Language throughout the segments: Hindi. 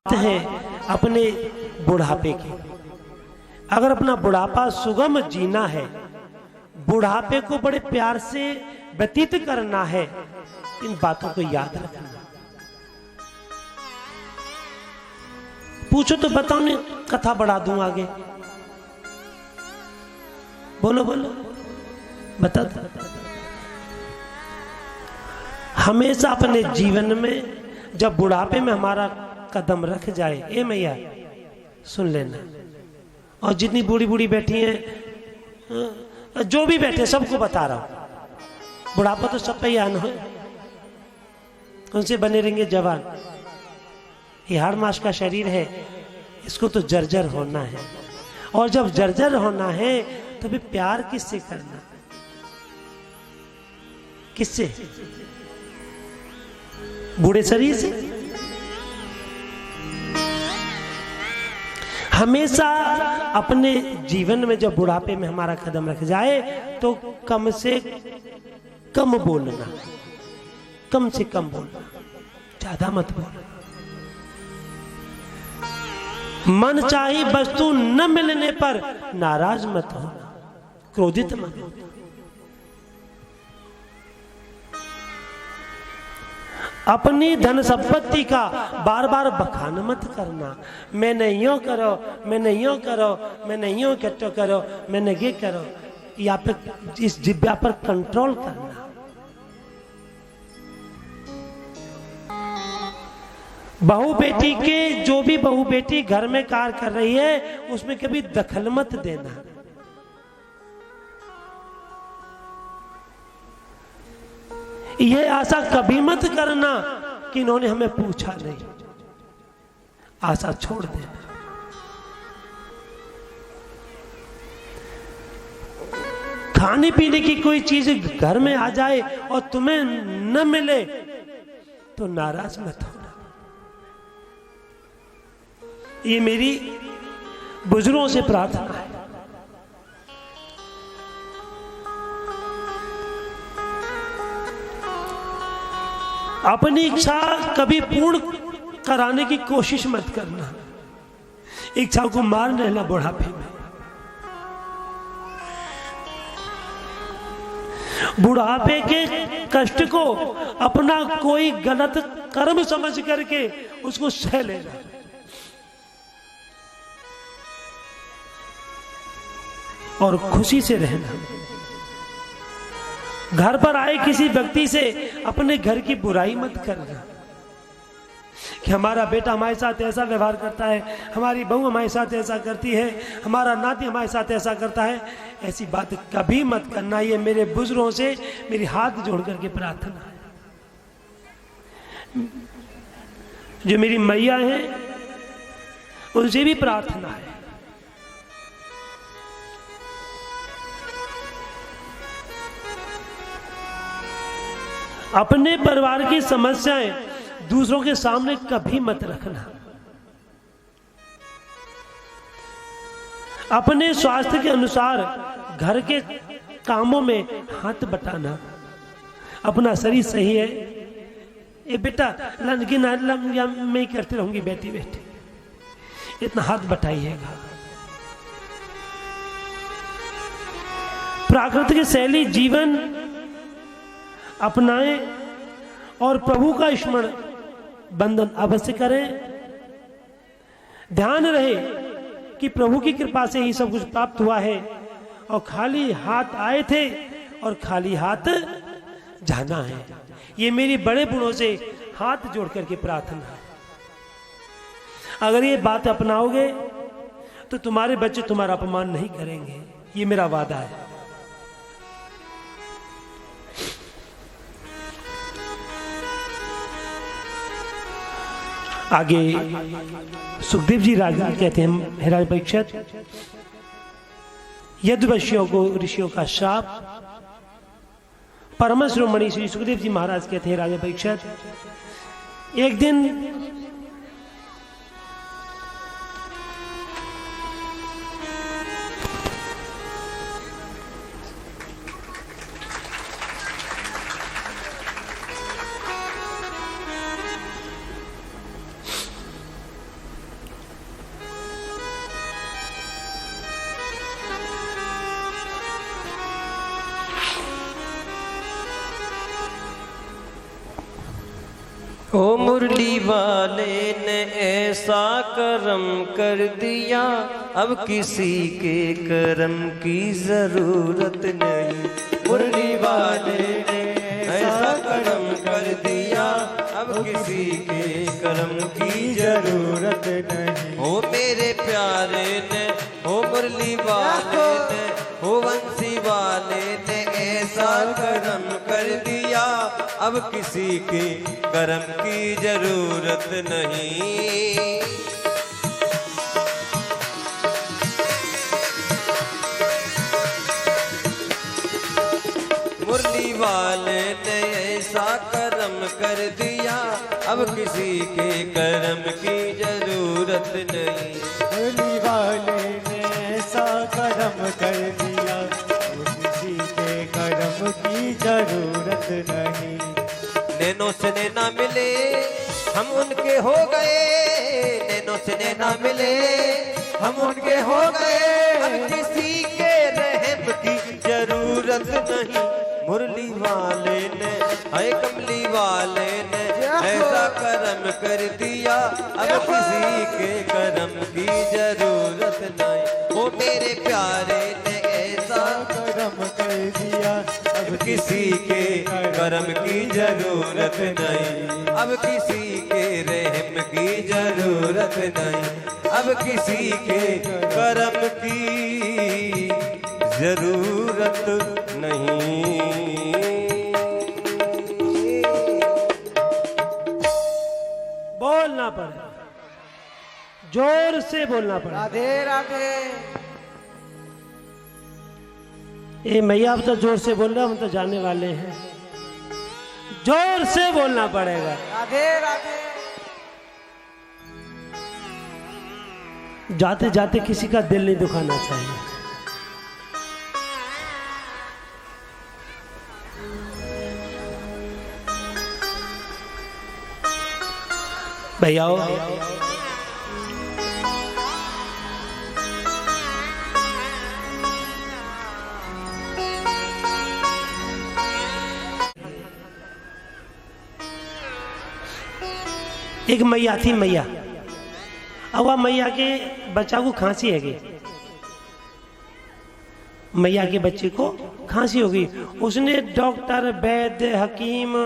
हैं अपने बुढ़ापे की। अगर अपना बुढ़ापा सुगम जीना है, बुढ़ापे को बड़े प्यार से व्यतीत करना है, इन बातों को याद रखना। पूछो तो बताओ, नहीं कथा बढ़ा दूं आगे। बोलो बोलो, बता दो। हमेशा अपने जीवन में जब बुढ़ापे में हमारा कदम रख जाए, ए मैया सुन लेना, और जितनी बूढ़ी बूढ़ी बैठी हैं, जो भी बैठे सबको बता रहा हूं, बुढ़ापा तो सब पे ही आना है, उनसे बने रहेंगे जवान। ये हाड़ मास का शरीर है, इसको तो जर्जर होना है, और जब जर्जर होना है तो भी प्यार किससे करना, किससे? बूढ़े शरीर से। हमेशा अपने जीवन में जब बुढ़ापे में हमारा कदम रख जाए तो कम से कम बोलना, कम से कम बोलना, ज्यादा मत बोलना। मन चाही वस्तु न मिलने पर नाराज मत होना, क्रोधित मत होना। अपनी धन संपत्ति का बार बार बखान मत करना। मैंने यूं करो, मैंने यूं करो, मैंने यूं इकट्ठा करो, मैंने ये करो। या पे इस जिब्या पर कंट्रोल करना। बहू बेटी के, जो भी बहू बेटी घर में कार्य कर रही है उसमें कभी दखल मत देना। यह आशा कभी मत करना कि इन्होंने हमें पूछा नहीं, आशा छोड़ देना। खाने पीने की कोई चीज घर में आ जाए और तुम्हें न मिले तो नाराज मत होना। ये मेरी बुजुर्गों से प्रार्थना है। अपनी इच्छा कभी पूर्ण कराने की कोशिश मत करना। इच्छा को मार लेना बुढ़ापे में। बुढ़ापे के कष्ट को अपना कोई गलत कर्म समझ करके उसको सह लेना। और खुशी से रहना। घर पर आए किसी व्यक्ति से अपने घर की बुराई मत करना कि हमारा बेटा हमारे साथ ऐसा व्यवहार करता है, हमारी बहू हमारे साथ ऐसा करती है, हमारा नाती हमारे साथ ऐसा करता है। ऐसी बात कभी मत करना। ये मेरे बुजुर्गों से मेरी हाथ जोड़ करके प्रार्थना है। जो मेरी मैया हैं उनसे भी प्रार्थना है। अपने परिवार की समस्याएं दूसरों के सामने कभी मत रखना। अपने स्वास्थ्य के अनुसार घर के कामों में हाथ बटाना। अपना शरीर सही है, ये बेटा मैं ही करती रहूंगी बैठी बैठी, इतना हाथ बटाइएगा। प्राकृतिक शैली जीवन अपनाएं और प्रभु का स्मरण बंधन अवश्य करें। ध्यान रहे कि प्रभु की कृपा से ही सब कुछ प्राप्त हुआ है, और खाली हाथ आए थे और खाली हाथ जाना है। ये मेरी बड़े बूढ़ों से हाथ जोड़ करके प्रार्थना है। अगर ये बात अपनाओगे तो तुम्हारे बच्चे तुम्हारा अपमान नहीं करेंगे, ये मेरा वादा है। आगे सुखदेव जी राजा कहते हैं, हिरण्य परीक्षित, यदुवंशियों को ऋषियों का श्राप। परम शिरोमणि श्री सुखदेव जी महाराज कहते हैं, राजा परीक्षित, एक दिन मुरली वाले ने ऐसा करम कर दिया, अब किसी के करम की जरूरत नहीं। मुरली वाले ने ऐसा करम कर दिया, अब किसी के करम की जरूरत नहीं। हो मेरे प्यारे ने, हो मुरली वाले ने, हो बंसी वाले ने ऐसा करम कर दिया, अब किसी के करम की जरूरत नहीं। मुरली वाले ने ऐसा करम कर दिया, अब किसी के करम की जरूरत नहीं। मुरली वाले ने ऐसा करम कर दिया, अब किसी के करम की जरूरत नहीं। नैनों से नैना मिले हम उनके हो गए, नैनों से नैना मिले हम उनके हो गए, अब किसी के रहम की जरूरत नहीं। मुरली वाले ने, हाय कमली वाले ने ऐसा करम कर दिया, अब किसी के करम की जरूरत नहीं। वो मेरे प्यारे ने ऐसा करम कर दिया, अब किसी के करम की जरूरत नहीं। अब किसी के रहम की जरूरत नहीं, अब किसी के करम की जरूरत नहीं। बोलना पड़ेगा, जोर से बोलना पड़ेगा। राधे राधे। ए मैया अब तो जोर से बोल रहे, हम तो जाने वाले हैं। जोर से बोलना पड़ेगा। राधे राधे। जाते जाते किसी का दिल नहीं दुखाना चाहिए। भैया एक मैया थी, मैया। अब वह मैया के बच्चा को खांसी है गई, मैया के बच्चे को खांसी हो गई। उसने डॉक्टर, वैद्य, हकीम,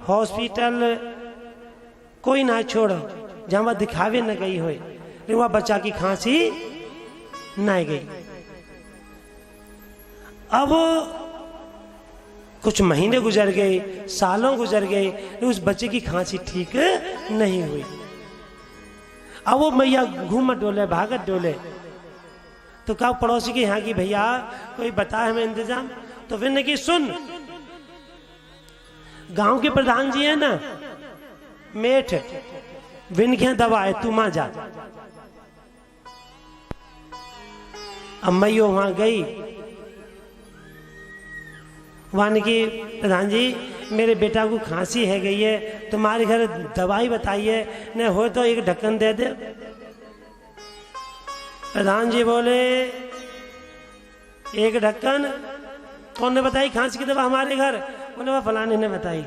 हॉस्पिटल कोई ना छोड़ो जहां वह दिखावे न गई हो, लेकिन वह बच्चा की खांसी न गई। अब कुछ महीने गुजर गए, सालों गुजर गए, लेकिन उस बच्चे की खांसी ठीक नहीं हुई। अब वो मैया घूमत डोले, भागत डोले, तो कहा पड़ोसी के यहाँ की भैया कोई बता हमें इंतजाम। तो फिर ने कि सुन, गांव के प्रधान जी है ना मेठ, विन के दवा है, तू मां जा। अब मैयो वहां गई, वहां की प्रधान जी मेरे बेटा को खांसी है गई है, तुम्हारे घर दवाई बताइए, न हो तो एक ढक्कन दे दे। प्रधान जी बोले एक ढक्कन? कौन ने बताई खांसी की दवा हमारे घर? बोले वह फलाने ने बताई,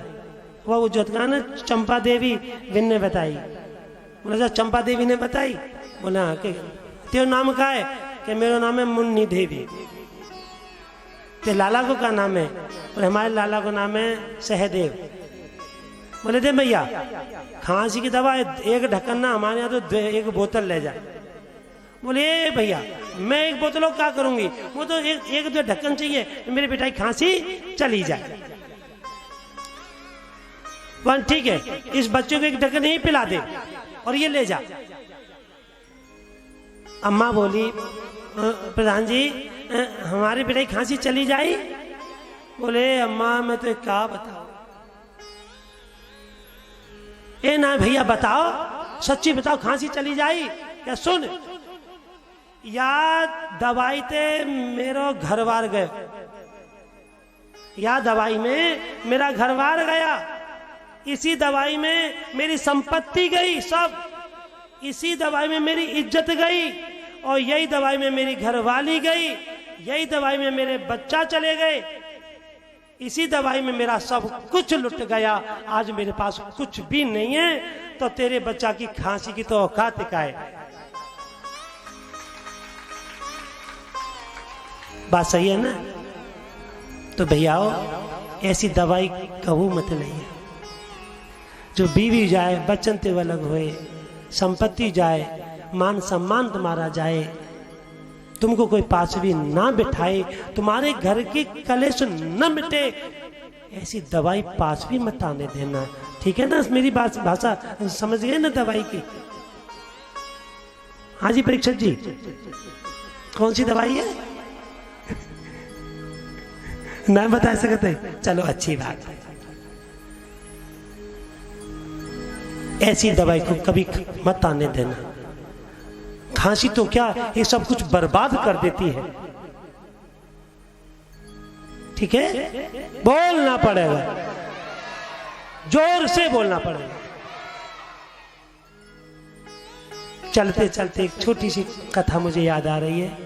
वह उज्जवल ना चंपा देवी विन ने बताई। बोला चंपा देवी ने बताई? बोला तेरा नाम का है? कि मेरा नाम है मुन्नी देवी। ते लाला को क्या नाम है? बोले हमारे लाला को नाम है सहदेव। बोले दे भैया खांसी की दवा एक ढक्कन ना, हमारे यहाँ तो एक बोतल ले जाए। बोले भैया मैं एक बोतलों क्या करूंगी, वो तो एक दो ढक्कन चाहिए, मेरे बेटा की खांसी चली जाए। ठीक है, इस बच्चे को एक ढक्कन ही पिला दे और ये ले जा। अम्मा बोली प्रधान जी हमारे बेटे की खांसी चली जाए? बोले अम्मा मैं तो क्या बताऊं। ए ना भैया बताओ, सच्ची बताओ खांसी चली जाए या? सुन या दवाई ते मेरो घरवार गए, या दवाई में मेरा घरवार गया, इसी दवाई में मेरी संपत्ति गई सब, इसी दवाई में मेरी इज्जत गई, और यही दवाई में मेरी घरवाली गई, यही दवाई में मेरे बच्चा चले गए, इसी दवाई में मेरा सब कुछ लुट गया। आज मेरे पास कुछ भी नहीं है, तो तेरे बच्चा की खांसी की तो औकात क्या है। बात सही है ना। तो भैयाओ ऐसी दवाई कबू मत नहीं। जो बीवी जाए, बच्चन ते अलग होए, संपत्ति जाए, मान सम्मान तुम्हारा जाए, तुमको कोई पास भी ना बिठाए, तुम्हारे घर के कलेश न मिटे, ऐसी दवाई पास भी मत आने देना। ठीक है ना। मेरी बात भाषा समझ गए ना दवाई की। हाँ जी परीक्षित जी, कौन सी दवाई है? नहीं बता सकते? चलो अच्छी बात है। ऐसी दवाई को कभी मत आने देना। खांसी तो क्या, ये सब कुछ बर्बाद कर देती है। ठीक है, बोलना पड़ेगा, जोर से बोलना पड़ेगा। चलते चलते एक छोटी सी कथा मुझे याद आ रही है।